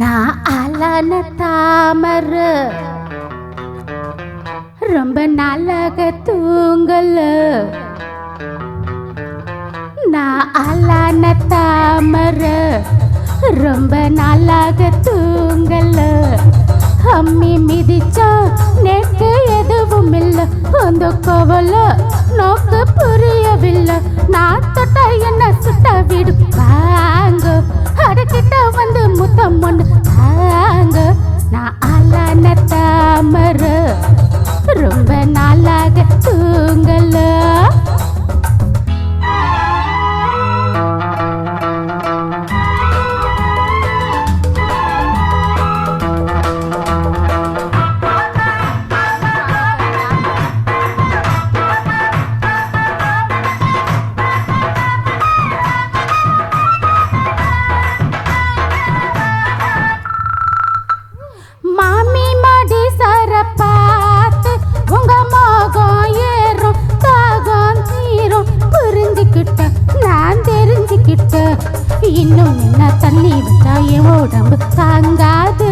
நான் அலான தாமர ரொம்ப நாளாக தூங்கல. நான் அலான தாமர ரொம்ப நாளாக தூங்கல. அம்மி மிதிச்சா நேக்கு எதுவும் இல்லை. அந்த கவலை நோக்கு புரியவில்லை. நான் தொட்ட என்ன சுட்ட விடு வாங்க. அடக்கிட்ட வந்து முத்தம் ஒன்று தாங்க. நான் அலான தாமர ரொம்ப நாளாக தூங்கல. இன்னும் என்ன தண்ணி வந்தா என் உடம்பு தாங்காது.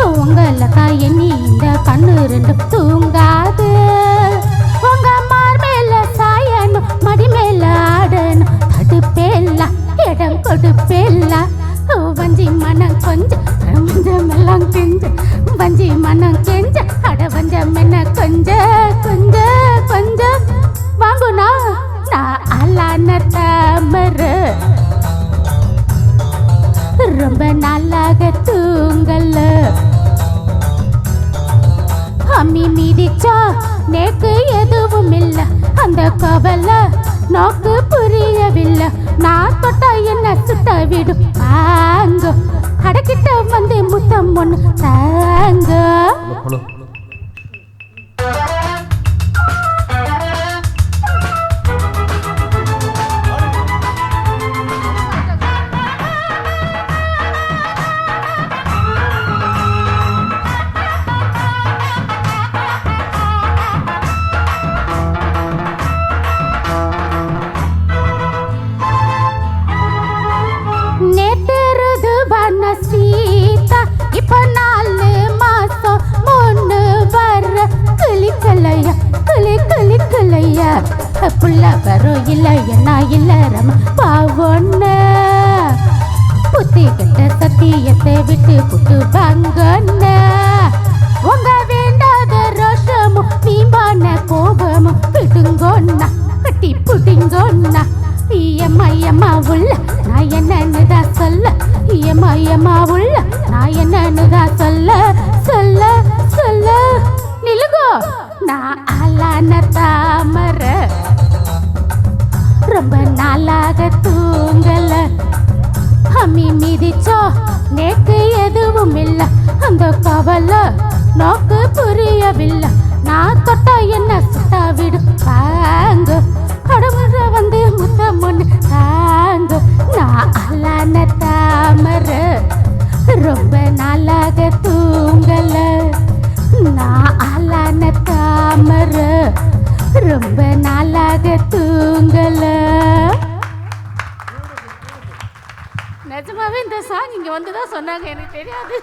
உங்களக்கா எண்ணி இந்த கண்ணு ரெண்டும் தூங்காது. உங்க மார் மேல சாயணும், மடி மேல ஆடணும். தடுப்பேல்ல இடம் கொடுப்பேல்ல. வஞ்சி மனம் கொஞ்சம் கொஞ்சமெல்லாம் கெஞ்ச. வஞ்சி மனம் கெஞ்ச அட வஞ்சம் என்ன கொஞ்சம் கொஞ்சம் கொஞ்சம் வாங்குனா. நான் அலான தாமர ரொம்ப நாளாக தூங்கல. அம்மி மிதிச்சா நேக்கு எதுவும் இல்லை. அந்த கவலை நோக்கு புரியவில்லை. நான் தொட்ட என்ன சுட்ட விடு வாங்க. அடக்கிட்ட வந்து முத்தம் ஒன்று தாங்க. சீதா இப்ப 4 மாசம் முன்னு வர கிளிக்கலையா கிளி கிளிக்கலையா. புள்ள வரும் இல்லையா இல்ல ரம பாவொன்னு. புத்தி கட்ட சத்தியத்தை விட்டு புட்டு வாங்கன்னு. உங்க வேண்டாத ரோஷமும் நீமான கோபமும் விடுங்கொன்னா கட்டி புடிங்கொன்னா. ஐயம்மா உள்ள நான் என்னன்னுதான் சொல்ல. ஐயம்மா உள்ள நான் என்னன்னுதான் சொல்ல சொல்ல சொல்ல. நிலுகோ நான் அலான தாமர ரொம்ப நாளாக தூங்கல. அம்மி மிதிச்சோ நேக்கு எதுவும் இல்லை. அந்த கவலை நோக்கு புரியவில்லை. நான் தொட்டா என்ன சுட்டா விடு வாங்க. கடவுள வந்து முத்தம் ஒன்று தாங்க. நான் அலான தாமர ரொம்ப நாளாக தூங்கல. நான் அலான தாமர ரொம்ப நாளாக தூங்கல. நிஜமாவே இந்த சாங் இங்க வந்துதான் சொன்னாங்க, எனக்கு தெரியாது.